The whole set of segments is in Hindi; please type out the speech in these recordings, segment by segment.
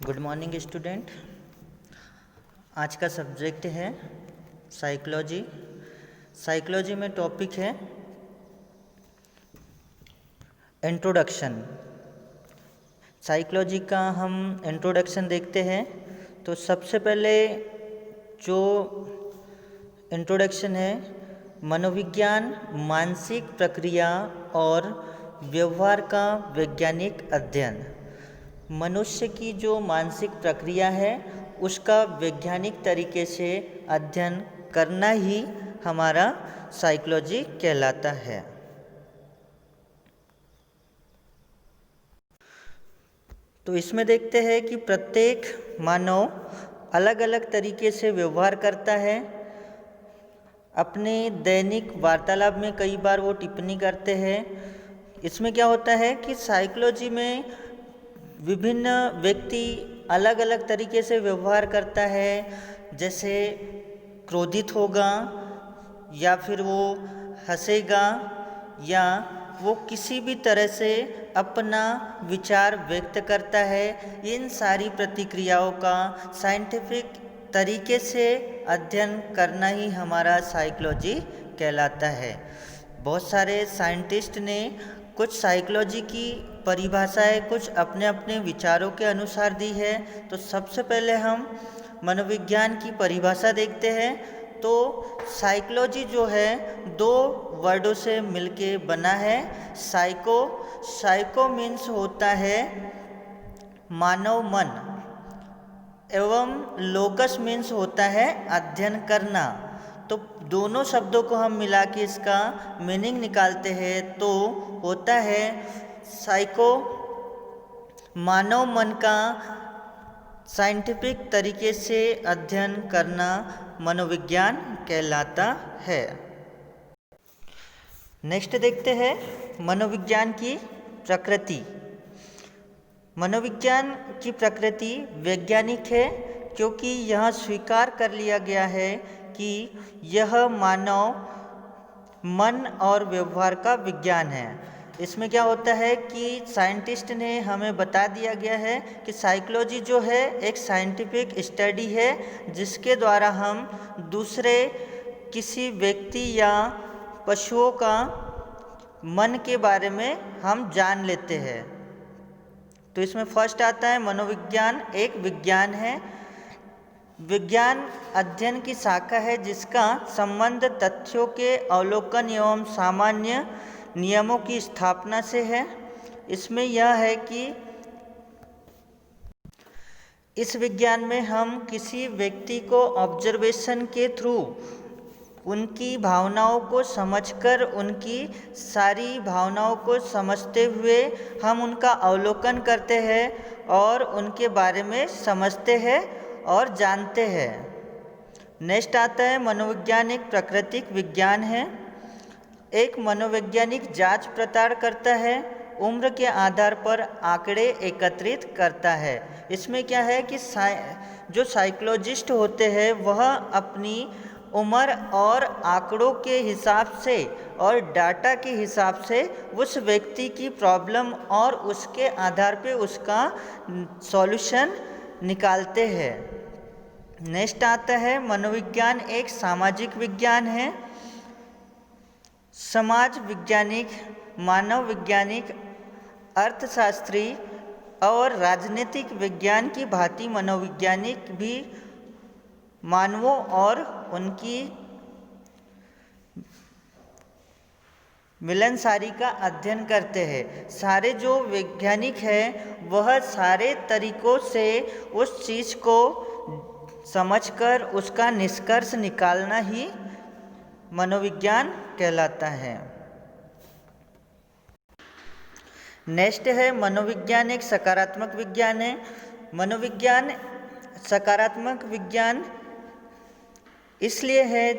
Good morning student. आज का सब्जेक्ट है साइकोलॉजी। साइकोलॉजी में टॉपिक है इंट्रोडक्शन। साइकोलॉजी का हम इंट्रोडक्शन देखते हैं तो सबसे पहले जो इंट्रोडक्शन है, मनोविज्ञान मानसिक प्रक्रिया और व्यवहार का वैज्ञानिक अध्ययन। मनुष्य की जो मानसिक प्रक्रिया है उसका वैज्ञानिक तरीके से अध्ययन करना ही हमारा साइकोलॉजी कहलाता है। तो इसमें देखते हैं कि प्रत्येक मानव अलग अलग तरीके से व्यवहार करता है। अपने दैनिक वार्तालाप में कई बार वो टिप्पणी करते हैं। इसमें क्या होता है कि साइकोलॉजी में विभिन्न व्यक्ति अलग अलग तरीके से व्यवहार करता है। जैसे क्रोधित होगा या फिर वो हंसेगा या वो किसी भी तरह से अपना विचार व्यक्त करता है। इन सारी प्रतिक्रियाओं का साइंटिफिक तरीके से अध्ययन करना ही हमारा साइकोलॉजी कहलाता है। बहुत सारे साइंटिस्ट ने कुछ साइकोलॉजी की परिभाषाएं कुछ अपने अपने विचारों के अनुसार दी है। तो सबसे पहले हम मनोविज्ञान की परिभाषा देखते हैं। तो साइकोलॉजी जो है दो वर्डों से मिलके बना है। साइको मीन्स होता है मानव मन, एवं लोकस मीन्स होता है अध्ययन करना। तो दोनों शब्दों को हम मिला के इसका मीनिंग निकालते हैं तो होता है साइको मानव मन का साइंटिफिक तरीके से अध्ययन करना मनोविज्ञान कहलाता है। नेक्स्ट देखते हैं मनोविज्ञान की प्रकृति। मनोविज्ञान की प्रकृति वैज्ञानिक है क्योंकि यह स्वीकार कर लिया गया है कि यह मानव मन और व्यवहार का विज्ञान है। इसमें क्या होता है कि साइंटिस्ट ने हमें बता दिया गया है कि साइकोलॉजी जो है एक साइंटिफिक स्टडी है जिसके द्वारा हम दूसरे किसी व्यक्ति या पशुओं का मन के बारे में हम जान लेते हैं। तो इसमें फर्स्ट आता है मनोविज्ञान एक विज्ञान है। विज्ञान अध्ययन की शाखा है जिसका संबंध तथ्यों के अवलोकन एवं सामान्य नियमों की स्थापना से है। इसमें यह है कि इस विज्ञान में हम किसी व्यक्ति को ऑब्जर्वेशन के थ्रू उनकी भावनाओं को समझकर उनकी सारी भावनाओं को समझते हुए हम उनका अवलोकन करते हैं और उनके बारे में समझते हैं और जानते हैं। नेक्स्ट आता है मनोविज्ञान एक प्राकृतिक विज्ञान है। एक मनोवैज्ञानिक जांच पड़ताल करता है, उम्र के आधार पर आंकड़े एकत्रित करता है। इसमें क्या है कि जो साइकोलॉजिस्ट होते हैं वह अपनी उम्र और आंकड़ों के हिसाब से और डाटा के हिसाब से उस व्यक्ति की प्रॉब्लम और उसके आधार पे उसका सॉल्यूशन निकालते हैं। नेक्स्ट आता है मनोविज्ञान एक सामाजिक विज्ञान है। समाज वैज्ञानिक, मानव वैज्ञानिक, अर्थशास्त्री और राजनीतिक विज्ञान की भांति मनोवैज्ञानिक भी मानवों और उनकी मिलनसारी का अध्ययन करते हैं। सारे जो वैज्ञानिक हैं वह सारे तरीकों से उस चीज़ को समझकर उसका निष्कर्ष निकालना ही मनोविज्ञान कहलाता है। नेक्स्ट है मनोविज्ञान एक सकारात्मक विज्ञान है। मनोविज्ञान सकारात्मक विज्ञान इसलिए है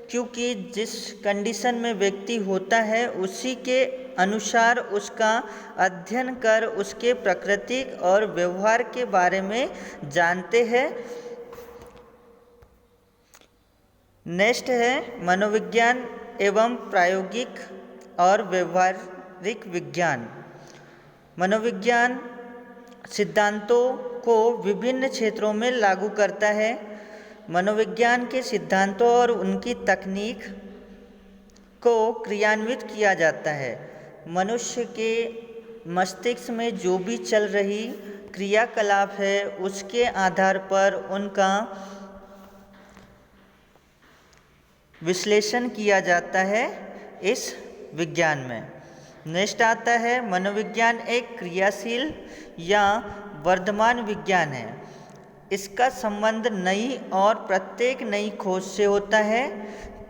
क्योंकि जिस कंडीशन में व्यक्ति होता है उसी के अनुसार उसका अध्ययन कर उसके प्राकृतिक और व्यवहार के बारे में जानते हैं। नेक्स्ट है मनोविज्ञान एवं प्रायोगिक और व्यवहारिक विज्ञान। मनोविज्ञान सिद्धांतों को विभिन्न क्षेत्रों में लागू करता है। मनोविज्ञान के सिद्धांतों और उनकी तकनीक को क्रियान्वित किया जाता है। मनुष्य के मस्तिष्क में जो भी चल रही क्रियाकलाप है उसके आधार पर उनका विश्लेषण किया जाता है इस विज्ञान में। नेक्स्ट आता है मनोविज्ञान एक क्रियाशील या वर्तमान विज्ञान है। इसका संबंध नई और प्रत्येक नई खोज से होता है।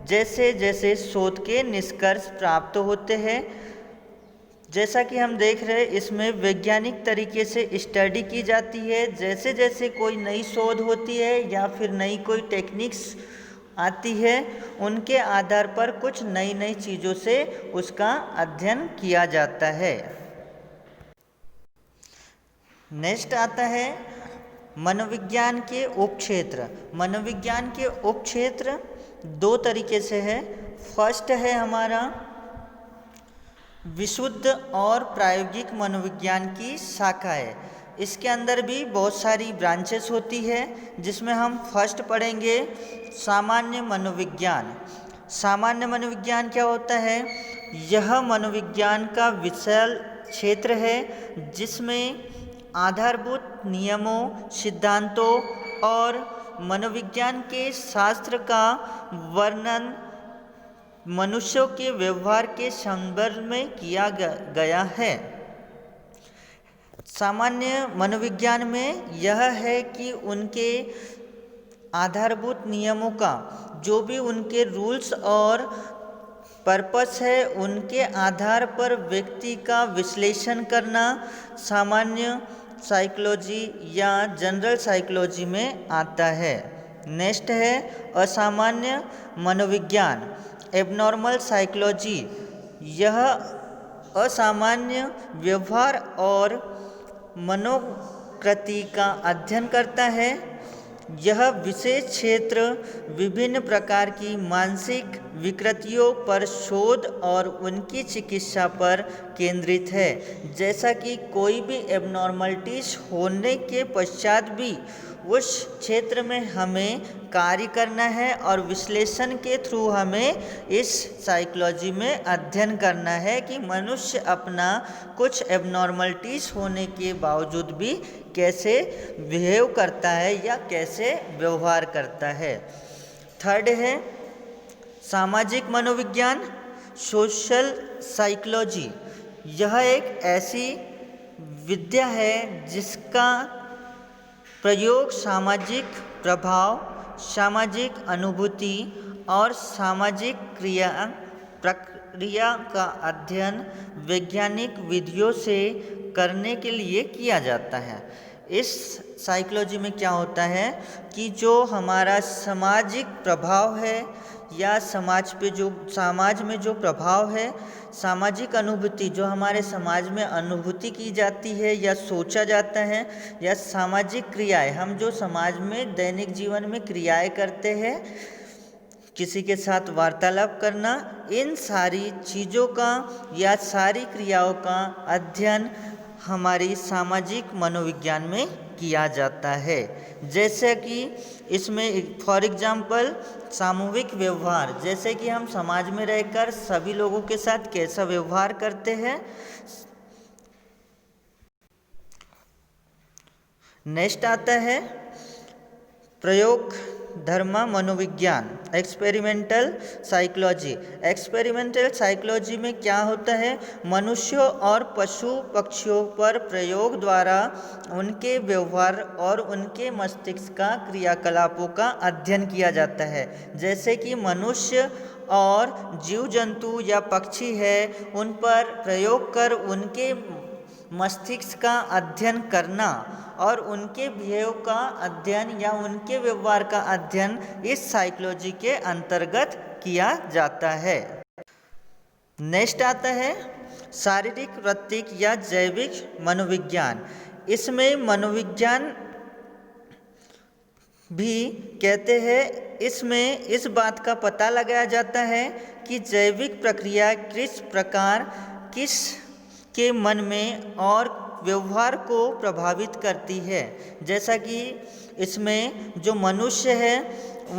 जैसे जैसे शोध के निष्कर्ष प्राप्त होते हैं, जैसा कि हम देख रहे हैं इसमें वैज्ञानिक तरीके से स्टडी की जाती है। जैसे जैसे कोई नई शोध होती है या फिर नई कोई टेक्निक्स आती है, उनके आधार पर कुछ नई नई चीज़ों से उसका अध्ययन किया जाता है। नेक्स्ट आता है मनोविज्ञान के उपक्षेत्र। मनोविज्ञान के उपक्षेत्र दो तरीके से है। फर्स्ट है हमारा विशुद्ध और प्रायोगिक मनोविज्ञान की शाखा है। इसके अंदर भी बहुत सारी ब्रांचेस होती है, जिसमें हम फर्स्ट पढ़ेंगे सामान्य मनोविज्ञान। सामान्य मनोविज्ञान क्या होता है? यह मनोविज्ञान का विशाल क्षेत्र है जिसमें आधारभूत नियमों, सिद्धांतों और मनोविज्ञान के शास्त्र का वर्णन मनुष्यों के व्यवहार के संदर्भ में किया गया है। सामान्य मनोविज्ञान में यह है कि उनके आधारभूत नियमों का जो भी उनके रूल्स और पर्पस है, उनके आधार पर व्यक्ति का विश्लेषण करना सामान्य साइकोलॉजी या जनरल साइकोलॉजी में आता है। नेक्स्ट है असामान्य मनोविज्ञान, एबनॉर्मल साइकोलॉजी। यह असामान्य व्यवहार और मनोकृति का अध्ययन करता है। यह विशेष क्षेत्र विभिन्न प्रकार की मानसिक विकृतियों पर शोध और उनकी चिकित्सा पर केंद्रित है। जैसा कि कोई भी एबनॉर्मलिटीज होने के पश्चात भी उस क्षेत्र में हमें कार्य करना है और विश्लेषण के थ्रू हमें इस साइकोलॉजी में अध्ययन करना है कि मनुष्य अपना कुछ एबनॉर्मलिटीज होने के बावजूद भी कैसे बिहेव करता है या कैसे व्यवहार करता है। थर्ड है सामाजिक मनोविज्ञान, सोशल साइकोलॉजी। यह एक ऐसी विद्या है जिसका प्रयोग सामाजिक प्रभाव, सामाजिक अनुभूति और सामाजिक प्रक्रिया का अध्ययन वैज्ञानिक विधियों से करने के लिए किया जाता है। इस साइकोलॉजी में क्या होता है कि जो हमारा सामाजिक प्रभाव है या समाज में जो प्रभाव है, सामाजिक अनुभूति जो हमारे समाज में अनुभूति की जाती है या सोचा जाता है, या सामाजिक क्रियाएं हम जो समाज में दैनिक जीवन में क्रियाएं करते हैं, किसी के साथ वार्तालाप करना, इन सारी चीज़ों का या सारी क्रियाओं का अध्ययन हमारी सामाजिक मनोविज्ञान में किया जाता है। जैसे कि इसमें फॉर एग्जाम्पल सामूहिक व्यवहार, जैसे कि हम समाज में रहकर सभी लोगों के साथ कैसा व्यवहार करते हैं। नेक्स्ट आता है प्रयोग धर्म मनोविज्ञान, एक्सपेरिमेंटल साइकोलॉजी। एक्सपेरिमेंटल साइकोलॉजी में क्या होता है? मनुष्यों और पशु पक्षियों पर प्रयोग द्वारा उनके व्यवहार और उनके मस्तिष्क का क्रियाकलापों का अध्ययन किया जाता है। जैसे कि मनुष्य और जीव जंतु या पक्षी है, उन पर प्रयोग कर उनके मस्तिष्क का अध्ययन करना और उनके बिहेव का अध्ययन या उनके व्यवहार का अध्ययन इस साइकोलॉजी के अंतर्गत किया जाता है। नेक्स्ट आता है शारीरिक वृत्तिक या जैविक मनोविज्ञान। इसमें मनोविज्ञान भी कहते हैं, इसमें इस बात का पता लगाया जाता है कि जैविक प्रक्रिया किस प्रकार किस के मन में और व्यवहार को प्रभावित करती है। जैसा कि इसमें जो मनुष्य है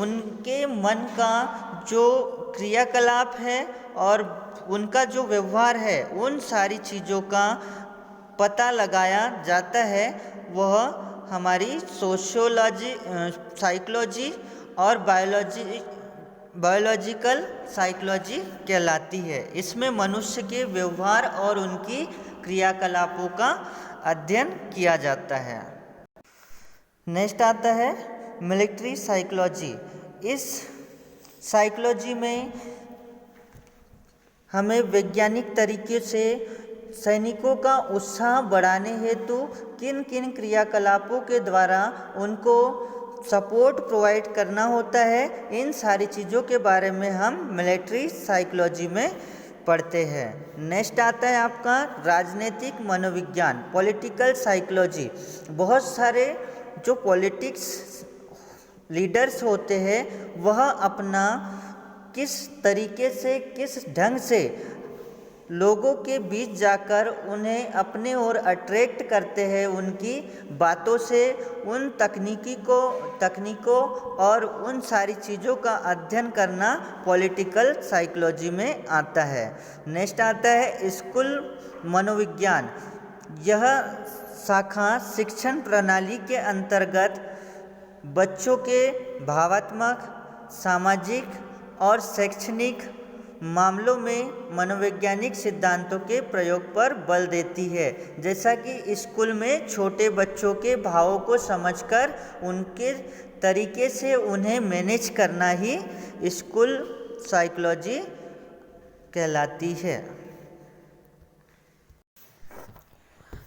उनके मन का जो क्रियाकलाप है और उनका जो व्यवहार है, उन सारी चीज़ों का पता लगाया जाता है। वह हमारी सोशियोलॉजी, साइकोलॉजी और बायोलॉजिकल साइकोलॉजी कहलाती है। इसमें मनुष्य के व्यवहार और उनकी क्रियाकलापों का अध्ययन किया जाता है। नेक्स्ट आता है मिलिट्री साइकोलॉजी। इस साइकोलॉजी में हमें वैज्ञानिक तरीके से सैनिकों का उत्साह बढ़ाने हेतु किन किन क्रियाकलापों के द्वारा उनको सपोर्ट प्रोवाइड करना होता है, इन सारी चीज़ों के बारे में हम मिलिट्री साइकोलॉजी में पढ़ते हैं। नेक्स्ट आता है आपका राजनीतिक मनोविज्ञान, पॉलिटिकल साइकोलॉजी। बहुत सारे जो पॉलिटिक्स लीडर्स होते हैं वह अपना किस तरीके से, किस ढंग से लोगों के बीच जाकर उन्हें अपने ओर अट्रैक्ट करते हैं, उनकी बातों से उन तकनीकों और उन सारी चीज़ों का अध्ययन करना पॉलिटिकल साइकोलॉजी में आता है। नेक्स्ट आता है स्कूल मनोविज्ञान। यह शाखा शिक्षण प्रणाली के अंतर्गत बच्चों के भावात्मक, सामाजिक और शैक्षणिक मामलों में मनोवैज्ञानिक सिद्धांतों के प्रयोग पर बल देती है। जैसा कि स्कूल में छोटे बच्चों के भावों को समझकर उनके तरीके से उन्हें मैनेज करना ही स्कूल साइकोलॉजी कहलाती है।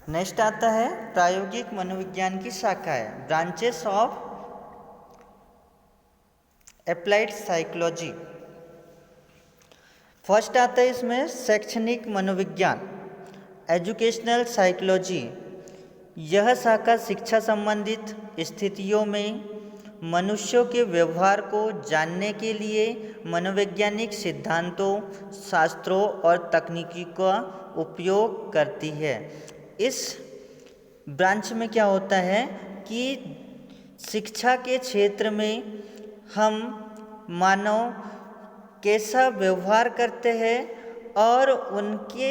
नेक्स्ट आता है प्रायोगिक मनोविज्ञान की शाखाएं, branches of applied psychology. First आता है इसमें शैक्षणिक मनोविज्ञान, एजुकेशनल साइकोलॉजी। यह शाखा शिक्षा संबंधित स्थितियों में मनुष्यों के व्यवहार को जानने के लिए मनोवैज्ञानिक सिद्धांतों, शास्त्रों और तकनीकी का उपयोग करती है। इस ब्रांच में क्या होता है कि शिक्षा के क्षेत्र में हम मानव कैसा व्यवहार करते हैं और उनके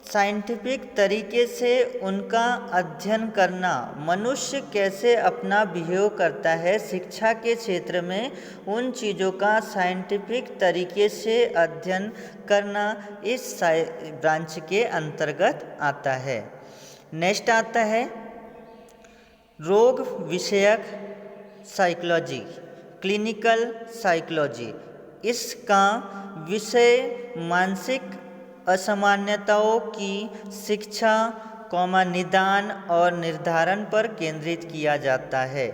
साइंटिफिक तरीके से उनका अध्ययन करना, मनुष्य कैसे अपना बिहेव करता है शिक्षा के क्षेत्र में, उन चीज़ों का साइंटिफिक तरीके से अध्ययन करना इस ब्रांच के अंतर्गत आता है। नेक्स्ट आता है रोग विषयक साइकोलॉजी, क्लिनिकल साइकोलॉजी। इसका विषय मानसिक असामान्यताओं की शिक्षा, निदान और निर्धारण पर केंद्रित किया जाता है।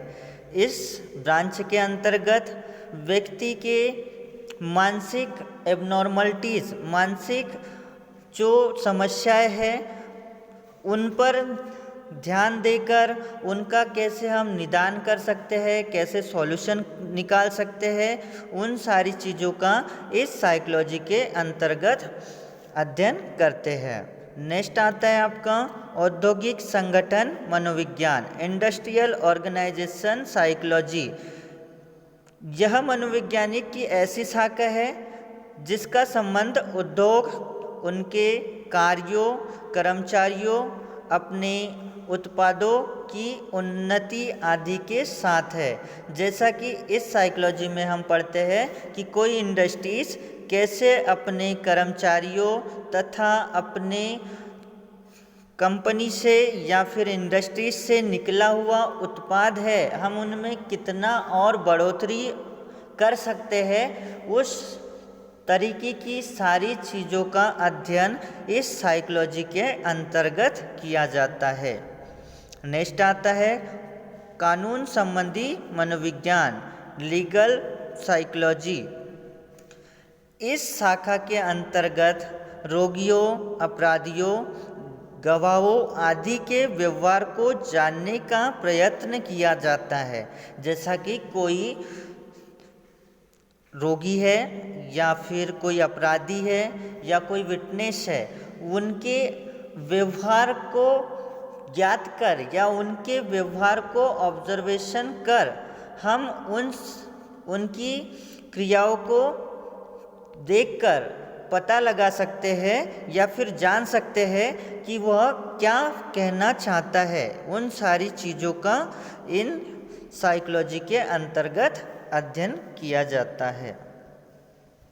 इस ब्रांच के अंतर्गत व्यक्ति के मानसिक एबनॉर्मलिटीज़, मानसिक जो समस्याएं हैं उन पर ध्यान देकर उनका कैसे हम निदान कर सकते हैं, कैसे सॉल्यूशन निकाल सकते हैं, उन सारी चीज़ों का इस साइकोलॉजी के अंतर्गत अध्ययन करते हैं। नेक्स्ट आता है आपका औद्योगिक संगठन मनोविज्ञान, इंडस्ट्रियल ऑर्गेनाइजेशन साइकोलॉजी। यह मनोवैज्ञानिक की ऐसी शाखा है जिसका संबंध उद्योग, उनके कार्यों, कर्मचारियों, अपने उत्पादों की उन्नति आदि के साथ है। जैसा कि इस साइकोलॉजी में हम पढ़ते हैं कि कोई इंडस्ट्रीज कैसे अपने कर्मचारियों तथा अपने कंपनी से या फिर इंडस्ट्रीज से निकला हुआ उत्पाद है, हम उनमें कितना और बढ़ोतरी कर सकते हैं, उस तरीके की सारी चीज़ों का अध्ययन इस साइकोलॉजी के अंतर्गत किया जाता है। नेक्स्ट आता है कानून संबंधी मनोविज्ञान, लीगल साइकोलॉजी। इस शाखा के अंतर्गत रोगियों, अपराधियों, गवाहों आदि के व्यवहार को जानने का प्रयत्न किया जाता है। जैसा कि कोई रोगी है या फिर कोई अपराधी है या कोई विटनेस है, उनके व्यवहार को ज्ञात कर या उनके व्यवहार को ऑब्जर्वेशन कर हम उनकी क्रियाओं को देखकर पता लगा सकते हैं या फिर जान सकते हैं कि वह क्या कहना चाहता है। उन सारी चीज़ों का इन साइकोलॉजी के अंतर्गत अध्ययन किया जाता है।